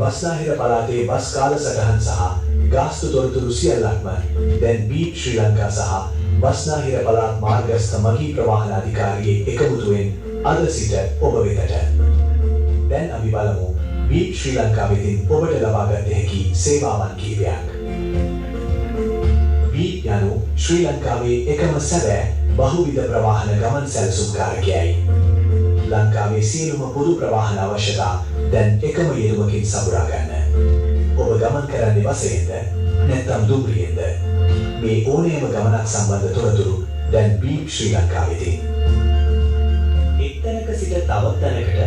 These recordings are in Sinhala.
බස්නාහිර පළාතේ බස් කාලසටහන් සහ ගාස්තු තොරතුරු සියල්ලක්ම දැන් බීට් ශ්‍රී ලංකා සහ බස්නාහිර පළාත් මාර්ගස්ථ මගී ප්‍රවාහන අධිකාරියේ එකමුතුවෙන් අද සිට ඔබ වෙතට. දැන් අපි බලමු බීට් ශ්‍රී ලංකා වෙතින් ඔබට ලබාගත හැකි සේවාවන් කිහිපයක්. බීට් යනු ශ්‍රී ලංකාවේ එකම සැබෑ බහුවිධ ප්‍රවාහන ගමන් සැලසුම්කාරකයයි. ලංකාවේ සියලුම පොදු ප්‍රවාහන අවශ්‍යතා දැන් එකම යෙදුමකින් සපුරා ගන්න. ඔබ ගමන් කරන්නේ බසයෙන්ද නැත්නම් දුම්රියෙන්ද? මේ ඕනෑම ගමනක් සම්බන්ධ තොරතුරු දැන් බීට් ශ්‍රී ලංකා වෙතින්. එක්තැනක සිට තවත් තැනකට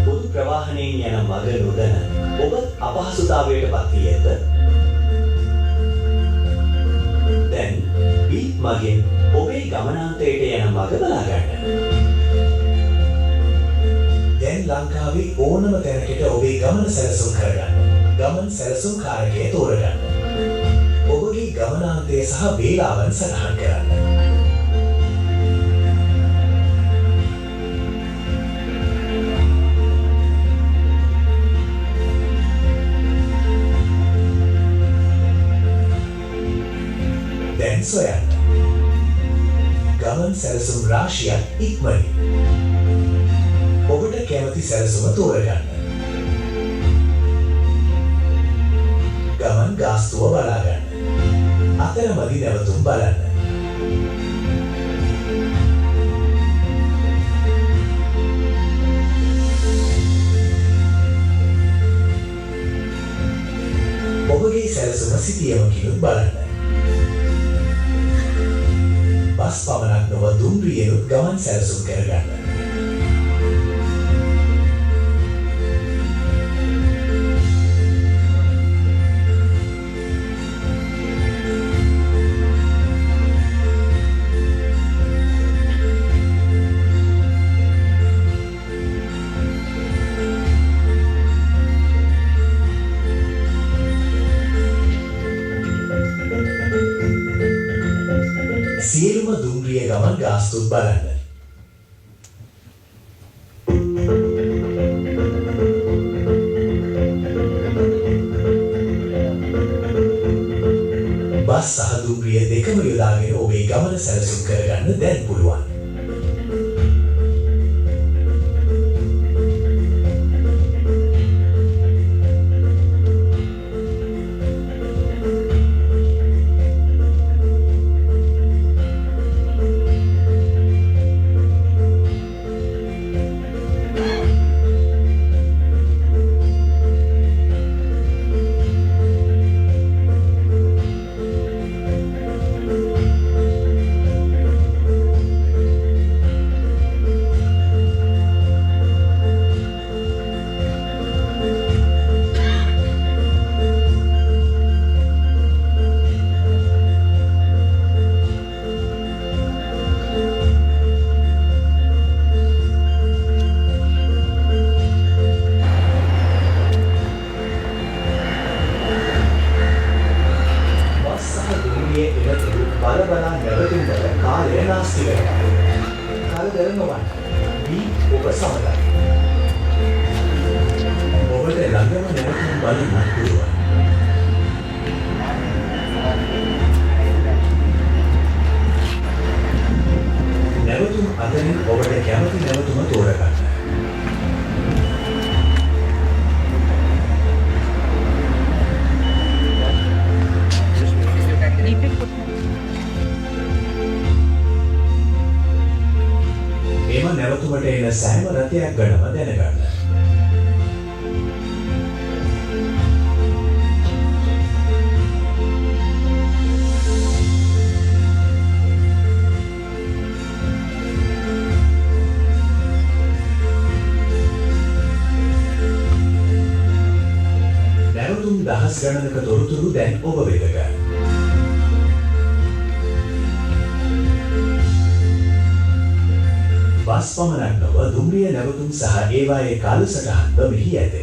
පොදු ප්‍රවාහනයෙන් යන මග නොදැන ඔබ අපහසුතාවයට පත් වී ඇත. දැන් බීට් මගින් ඔබේ ගමනාන්තයට යන මග බලා ගන්න. දැන් ලංකාවේ ඕනම තැනකට ඔබේ ගමන සැලසුම් කරගන්න. ගමන් සැලසුම්කාරකය තෝරගන්න. ඔබගේ ගමනාන්තය සහ වේලාවන් සටහන් කරන්න. දැන් සොයන්න. ගමන් සැලසුම් රාශියක් ඉක්මනින්. ඔබට කැමති සැලසුම තෝරගන්න. ගමන් ගාස්තුව බලාගන්න. අතරමැදි නැවතුම් බලන්න. ඔබගේ සැලසුම සිටියමකිනුත් බලන්න. බස් පමණක් නොව දුම්රියෙනුත් ගමන් සැලසුම් කරගන්න. සියලුම දුම්රිය ගමන් ගාස්තුත් බලන්න. බස් සහ දුම්රිය දෙකම යොදාගෙන ඔබේ ගමන සැලසුම් කරගන්න දැන් පුළුවන්. බලබලා නැවතුම්වල කාලය නාස්ති වෙනවා. කරදර නොවන්න. බීට් ඔබ සමගයි. ඔබට ළඟම නැවතුම් බලන්න පුළුවන්. නැවතුම් අතරින් ඔබට කැමති නැවතුම තෝරගන්න. එම නැවතුමට එන සෑම රථයක් ගැනම දැනගන්න. දහස් ගණනක තොරතුරු දැන් ඔබ වෙතක. බස් පමණක් නොව දුම්රිය නැවතුම් සහ ඒවායේ කාලසටහන්ද මෙහි ඇත.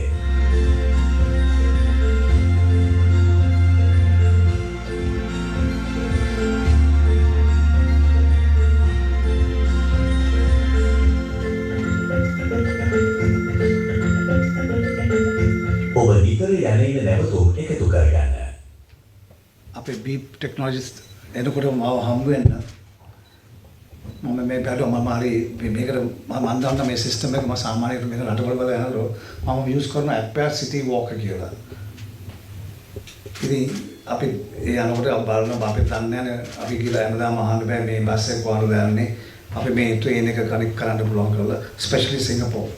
ඔබ නිතර යන්නේ නැවතුම් එකතු කරගන්න. අපේ බීප් ටෙක්නොලොජිස් එනකොට මාව හම්බ වෙන්න මම මේ බැලුවා මම හරි මේකට මම අන්දන්න මේ සිස්ටම් එක මම සාමාන්‍යයෙන් මේක රටවල වල යනකොට මම යූස් කරන ඇප් එක සිටි වෝකර් කියලා. ඉතින් අපි ඒ යනකොට බලනවා අපි දන්නේ නැහැ අපි කියලා හැමදාම අහන්න බෑ මේ බස් එක කොහොමද යන්නේ අපි මේ ට්‍රේන් එක කනෙක්ට් කරන්න පුළුවන් කරලා ස්පෙෂලි සිංගප්පූර්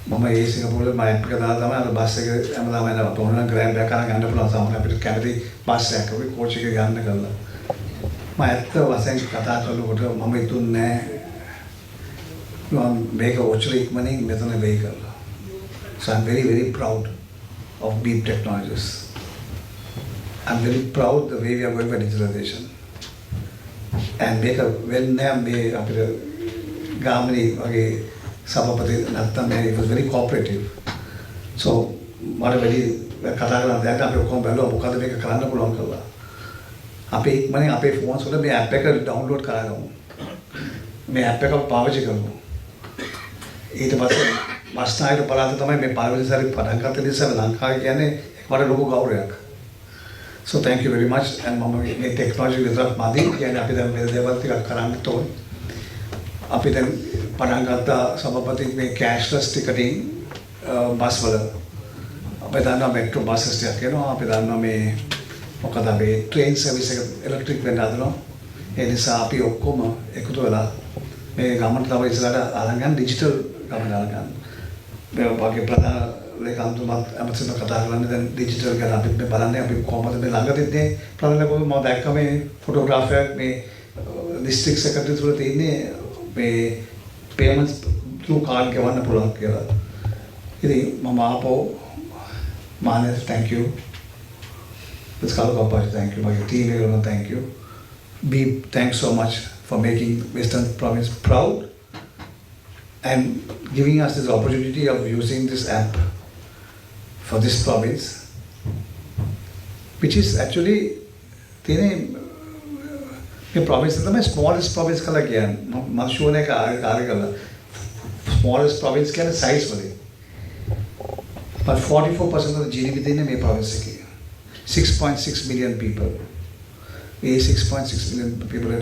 මම ඒ සිංගප්පූරේ මම ඇප් එක දාලා තමයි අර බස් එක හැමදාම යනවා තෝරන ග්‍රෑබ් එකක් අරන් යන්න පුළුවන් සමහර අපිට කැමති බස් එකක් අපි කෝච් එක ගන්න කරලා මම ඇත්ත වශයෙන් කතා කරනකොට මම හිතුන්නේ මම මේක ඔච්චර ඉක්මනින් මෙතන වෙයි කරලා. So I'm very proud of Beep Technologies. I'm very proud the way we are going for digitalization. And make a well-known way අපිට ගාමිණී වගේ සභාපති නැත්තම් he was very cooperative. So මට වැඩි කතා කරන්න දැන් අපි ඔක්කොම බැලුවා මොකද මේක කරන්න පුළුවන් කියලා. අපේ ඉක්මනින් අපේ ෆෝන්ස් වල මේ ඇප් එක ඩවුන්ලෝඩ් කරගමු. මේ ඇප් එක පාවිච්චි කරමු. ඊට පස්සේ මස්නායිට පළාත තමයි මේ පළවෙනි සැරේ පටන් ගත්ත නිසා ලංකාවේ කියන්නේ ඒකට ලොකු ගෞරවයක්. So thank you very much and මම මේ ටෙක්නොලොජි විතරක් මදි කියන්නේ අපි දැන් මේ දේවල් ටිකක් කරන්න ඕනේ. අපි දැන් පටන් ගත්ත සභාපති මේ කෑෂ්ලස් ටිකටින් බස් වල අපි දන්නවා මෙට්‍රෝ බස්ස් ටිකක් එනවා අපි දන්නවා මේ මොකද අපි ට්‍රේන් සර්විස් එක ඉලෙක්ට්‍රික් වෙන්න හදනවා ඒ නිසා අපි ඔක්කොම එකතු වෙලා මේ ගමන තව ඉස්සරහට අරන් යන ඩිජිටල් ගමන අරන් ගන්න. මේ වගේ ප්‍රධාන ලේකම්තුමත් අමතන කතා කරන්නේ දැන් ඩිජිටල් ගැන අපි බලන්නේ අපි කොහොමද මේ ළඟදී ප්‍රශ්න කොහොමද මම දැක්ක මේ ෆොටෝග්‍රාෆර් මේ ඩිස්ට්‍රික්ට් සෙක්‍රටරි තුල තියෙන්නේ මේ payments through card ගෙවන්න පුළුවන් කියලා. ඉතින් මම ආපහු මානස් thank you. Thank you. My team, thank you. Beep, thanks so much for making Western Province proud and giving us this opportunity of using this app for this province, which is actually the province is the smallest province. Smallest province can size for it. But 44% of the GDP in the province. 6.6 million people. We 6.6 million people are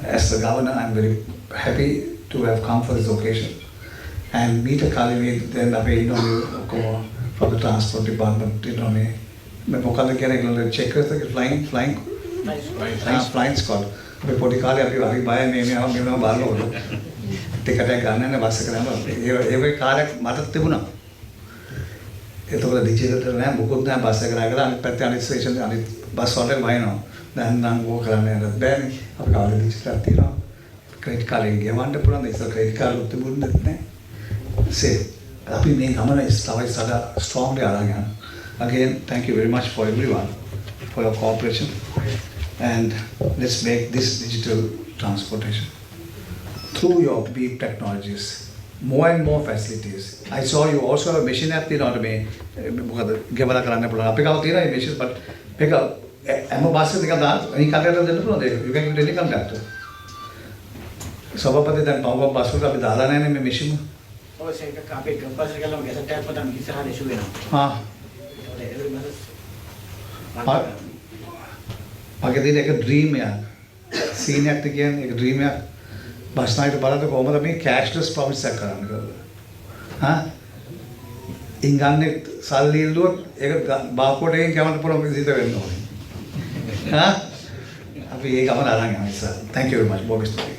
as the governor, I'm very happy to have come for this occasion and meet a colleague. Then from the transport department, checkers flying squad. Before the car, everybody buy me ticket and bus. Every car එතකොට ඩිජිටල් නෑ මොකොත් නෑ බස් එක නගලා අනිත් පැත්තේ අනිත් ස්ටේෂන් අනිත් බස් වලට වයින්නවා. දැන් නම් ඕක කරන්න යන්නත් බෑනේ. අපි කාලේ ඩිජිටල් තියෙනවා. ක්‍රෙඩිට් කාඩ් එක ගෙවන්න පුළුවන්. ඉතින් ක්‍රෙඩිට් කාඩ් උත් තිබුණෙත් නෑ. අපි මේ ගමන තවයි සදා ස්ට්‍රෝංලි අරන් යනවා. Again, thank you very much for everyone for your cooperation and let's make this digital transportation through your Beep Technologies. More and more facilities. I saw you also have a machine app තියෙනවා මේ මොකද ගෙවලා කරන්න පුළුවන්. අපි ගාව තියෙනවා මේ machine but මේක හැම බස් එකක දාන්න මේ කන්ට්‍රැක්ටර් දෙන්න පුළුවන්ද? You can get any contractor. සභාපති දැන් පවුව බස් වල අපි දාලා නැහැ මේ machine. ඔව් ඒක අපේ කම්පස් එකල ගැසට් එකක් පතන් ඉස්සරහට ඉෂුව ආ වෙනවා. මගේ තියෙන එක ඩ්‍රීම් එකක්. සීන් එකක් කියන්නේ ඒක ඩ්‍රීම් එකක්. බස් නායක බලද්දී කොහොමද මේ කෑෂ්ලස් ප්‍රොමිස් එක කරන්න කියලා. ඉංගන්නේ සල්ලි ඉල්ලුවොත් ඒක බාකෝඩ් එකෙන් කවන්න පුළුවන් විදිහට වෙන්න ඕනේ. අපි ඒක ගමන අරන් යනවා ඉස්සර. Thank you very much. Bobby story.